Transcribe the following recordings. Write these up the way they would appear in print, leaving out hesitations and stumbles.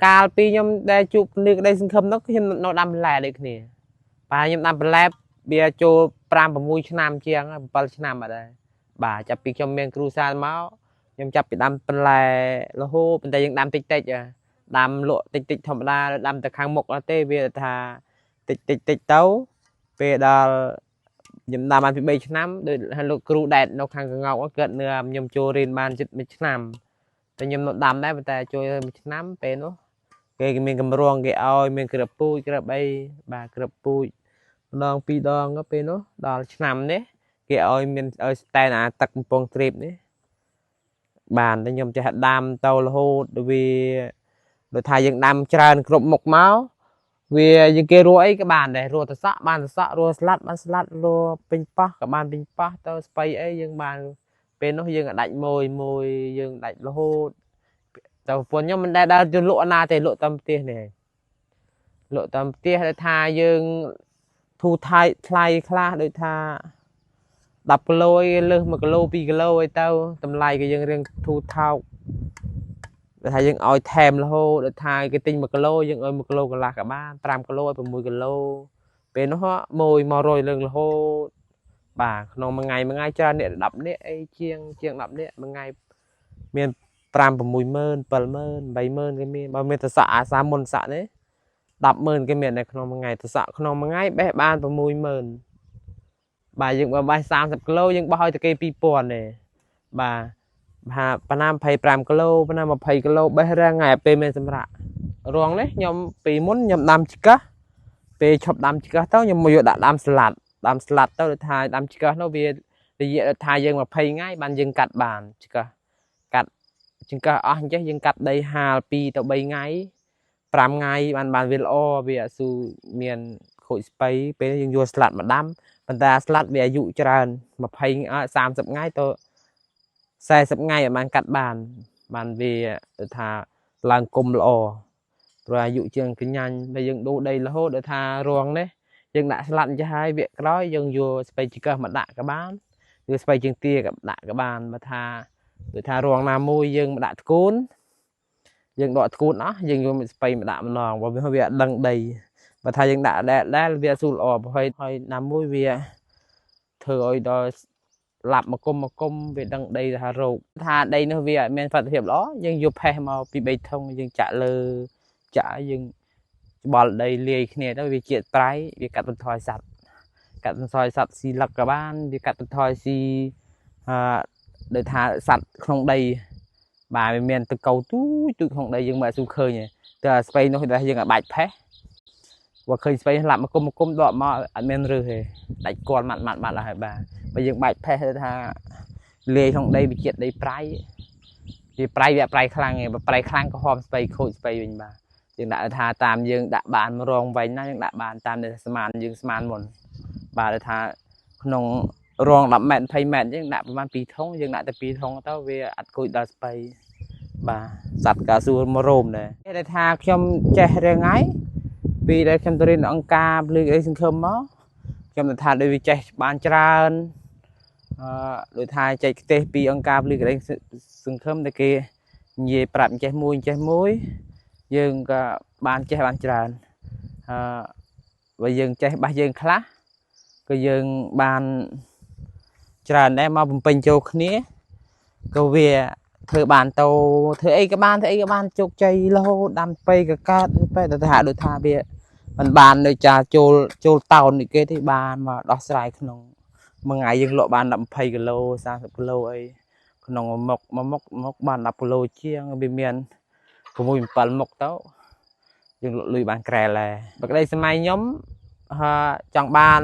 កាលពីខ្ញុំដែលជួបគ្នាក្តីសង្ឃឹមនោះខ្ញុំនៅដាំបន្លែដូចគ្នាបាទខ្ញុំដាំបន្លែវាចូល5 6ឆ្នាំជាង7ឆ្នាំអត់ដែរបាទចាប់ពីខ្ញុំមានគ្រូសាលមកខ្ញុំចាប់ពីដាំបន្លែរហូតប៉ុន្តែយើងដាំតិចតិចដាំលក់តិចតិចធម្មតាដាំទៅខាងមុខអត់ទេវាថាតិចតិចទៅពេលដល់ខ្ញុំដាំបានពី3ឆ្នាំដូចលោកគ្រូដែតនៅខាងកងោកគាត់នៅខ្ញុំចូលរៀនបានជិត1ឆ្នាំតែខ្ញុំនៅដាំដែរប៉ុន្តែចូល1ឆ្នាំពេលនោះគេមានកម្រងគេឲ្យមានក្របពូជក្របអីបាទក្របពូជម្ដង2 ដងទៅពេលនោះដល់ឆ្នាំនេះគេឲ្យមានឲ្យស្តែនអាទឹកកំពង់ទ្រីបនេះបានតែខ្ញុំចេះដាំទៅរហូតវាដូចថាយើងដាំច្រើនគ្រប់មុខមកវាយើងគេរស់អីក៏បានដែររស់តសក់បានតសក់រស់ស្លាត់បានស្លាត់រស់ពេញប៉ោះក៏បានពេញប៉ោះទៅស្បៃអីយើងបានពេលនោះយើងអាចដាច់មួយយើងដាច់រហូតតែប្រពន្ធខ្ញុំមិនដែលដើរទៅលក់ណាទេលក់តាមផ្ទះនេះលក់តាមផ្ទះដែលថាយើងធូរថ្លៃខ្លះដូចថា10 គីឡូលើស1 គីឡូ 2 គីឡូអីទៅតម្លៃក៏យើងរៀងធូរថោកដែលថាយើងឲ្យថែមរហូតដូចថាគេទិញ1 គីឡូយើងឲ្យ1 គីឡូកន្លះក៏បាន5 គីឡូឲ្យ6 គីឡូពេលនោះមួយមករយលើងរហូតបាទក្នុងមួយថ្ងៃច្រើនអ្នក10នាក់អីជាង10នាក់មួយថ្ងៃមាន5 6 ម៉ឺន 7 ម៉ឺន 8 ម៉ឺនគេមានបើមានតសក់អាសាមុនសក់នេះ10 ម៉ឺនគេមាននៅក្នុងមួយថ្ងៃតសក់ក្នុងមួយថ្ងៃបេះបាន 6 ម៉ឺនបាទយើងបើបេះ30 គីឡូយើងបោះឲ្យទៅគេ 2000ទេបាទប៉ុណ្ណា25 គីឡូប៉ុណ្ណា20 គីឡូបេះរាំងថ្ងៃពេលមានសម្រាប់រងនេះខ្ញុំពីមុនខ្ញុំដាំឆ្កឹះពេលឈប់ដាំឆ្កឹះទៅខ្ញុំមកយកដាក់ដាំស្លាត់ទៅដូចថាដាំឆ្កឹះនោះវារយៈថាយើង20 ថ្ងៃបានយើងកាត់បានឆ្កឹះកាត់ចង្កឹះអស់អញ្ចឹងយើងកាត់ដីហាល2 ទៅ 3 ថ្ងៃ5 ថ្ងៃបានវាល្អវាអត់ស៊ូមានខូចស្បៃពេលយើងយកស្លាត់មកដាំប៉ុន្តែស្លាត់វាអាយុច្រើន20 30 ថ្ងៃទៅ40 ថ្ងៃបានកាត់បានវាទៅថាឡើងគុំល្អព្រោះអាយុជាងកញ្ញាញ់តែយើងដូរដីរហូតដល់ថារងនេះយើងដាក់ស្លាត់ចេះហើយវាក្រោយយើងយកស្បៃចង្កឹះមកដាក់ក៏បានឬស្បៃជើងទាក៏ដាក់ក៏បានបើថាដូចថារងណាមួយយើងមកដាក់ធ្គូនយើងដកធ្គូនអស់យើងយកស្បៃមកដាក់ម្ដងបើវាអត់ដឹងដីបើថាយើងដាក់ដែលវាស៊ូល្អប្រហែលហើយណាមួយវាធ្វើឲ្យដល់ឡាប់មកគុំវាដឹងដីថារោគថាដីនោះវាអត់មានសុខភាពល្អយើងយកផេះមកពី3 ធុងយើងចាក់លើចាក់យើងច្បល់ដីលាយគ្នាទៅវាជាតិប្រៃវាកាត់បន្ថយសត្វស៊ីលឹកក៏បានវាកាត់បន្ថយស៊ីដូចថាសត្វក្នុងដីបាទវាមានទឹកកោទូចក្នុងដីយើងមិនស៊ូឃើញទេតែស្បៃនោះដែលយើងអាចបាច់ផេះបើឃើញស្បៃឡាប់មកគុំដកមកអត់មានរើសទេដាច់គាល់ម៉ាត់ហើយបាទបើយើងបាច់ផេះទៅថាលាយក្នុងដីវាជាតិដីប្រៃវាប្រៃវាប្រៃខ្លាំងឯងបើប្រៃខ្លាំងក៏ហមស្បៃខូចស្បៃវិញបាទយើងដាក់ថាតាមយើងដាក់បានរងវិញណាយើងដាក់បានតាមដែលស្មានយើងស្មានមុនបាទថាក្នុងរង10 ម៉ែត្រ 20 ម៉ែត្រយើងដាក់ប្រហែល2 ធុងយើងដាក់តែ2 ធុងទៅវាអត់ខូចដល់ស្បៃបាទសត្វកាស៊ូមករោមដែរគេថាខ្ញុំចេះរៀងហើយពីដែលខ្ញុំទៅរៀនអង្គការភ្លឺអីសង្ឃឹមមកខ្ញុំថាដូចវាចេះបានច្រើនដូចថាចែកខ្ទេសពីអង្គការភ្លឺអីសង្ឃឹមតែគេនិយាយប្រាប់ចេះមួយយើងក៏បានចេះបានច្រើនបើយើងចេះបះយើងខ្លះក៏យើងបានច្រើនដែរមកបំពេញចូលគ្នាក៏វាធ្វើបានទៅធ្វើអីក៏បានជោគជ័យរហូតដាំស្បៃក៏កើតតែថាដូចថាវាមិនបានដូចចាចូលតោននេះគេទេបានមកដោះស្រាយក្នុងមួយថ្ងៃយើងលក់បាន20 គីឡូ 30 គីឡូអីក្នុងមុខបាន10 គីឡូជាងវាមាន6 7 មុខទៅយើងលក់លុយបានក្រែលដែរបើក្តីសម័យខ្ញុំចង់បាន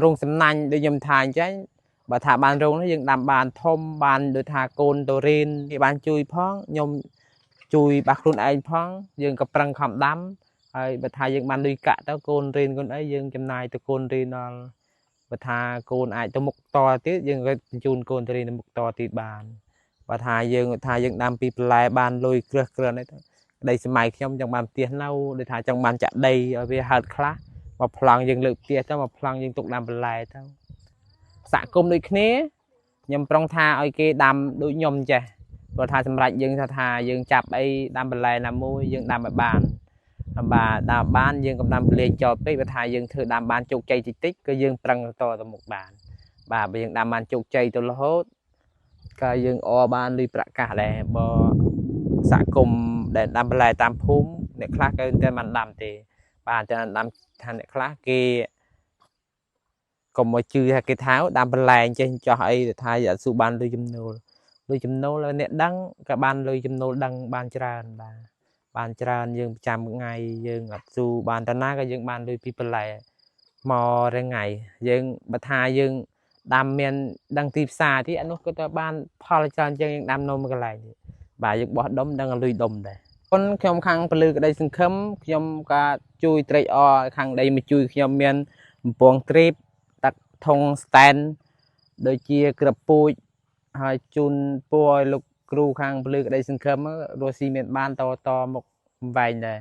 រោងសំណាញ់ដូចខ្ញុំថាអញ្ចឹងបើថាបានរោងនេះយើងដាំបានធំបានដូចថាកូនតូរីនគេបានជួយផងខ្ញុំជួយបាក់ខ្លួនឯងផងយើងក៏ប្រឹងខំដាំហើយបើថាយើងបានលុយកាក់ទៅកូនរីនកូនអីយើងចំណាយទៅកូនរីនដល់បើថាកូនអាចទៅមុខតទៀតយើងក៏បញ្ជូនកូនតូរីនទៅមុខតទៀតបានបើថាយើងដាំពីបន្លែបានលុយគ្រឿងអីទៅក្តីសម័យខ្ញុំចង់បានផ្ទះនៅដូចថាចង់បានចាក់ដីឲ្យវាហើតខ្លះមកប្លង់យើងលើកផ្ទះទៅមកប្លង់យើងទុកដាំបន្លែទៅសហគមន៍ដូចគ្នាខ្ញុំប្រុងថាឲ្យគេដាំដូចខ្ញុំចេះ ព ព្រោះថាសម្រាប់យើងថាយើងចាប់អីដាំបន្លែណាមួយយើងដាំឲ្យបានបាទដាំបានយើងកុំដាំលេងចោលពេកបើថាយើងធ្វើដាំបានជោគជ័យតិចតិចក៏យើងប្រឹងតទៅមុខបានបាទបើយើងដាំបានជោគជ័យទៅរហូតក៏យើងអបានលុយប្រកាសដែរបើសហគមន៍ដែលដាំបន្លែតាមភូមិអ្នកខ្លះក៏តែមិនដាំទេបាទតែដាំថាអ្នកខ្លះគេកុំមកជឿថាគេថាដាំបន្លែចេះចោះអីថាអត់ស៊ូបានលុយចំណូលអ្នកដឹងក៏បានលុយចំណូលដឹងបានច្រើនបាទបានច្រើនយើងប្រចាំថ្ងៃយើងអត់ស៊ូបានតាណាក៏យើងបានលុយពីបន្លែមករាល់ថ្ងៃយើងបើថាយើងដាំមានដឹងទីផ្សារទីអានោះក៏ទៅបានផលច្រើនជាងយើងដាំនៅមួយកន្លែងនេះបាទយើងបោះដុំដឹងលុយដុំដែរខ្ញុំខាងពលឺក្តីសង្ឃឹមខ្ញុំក៏ជួយត្រេកអរខាងដីមកជួយខ្ញុំមានបំពងទ្រីបទឹកធុងស្តែនដូចជាក្របពូជហើយជូនពួរឲ្យលោកគ្រូខាងពលឺក្តីសង្ឃឹមរស់ស៊ីមានបានតមកវែងដែរ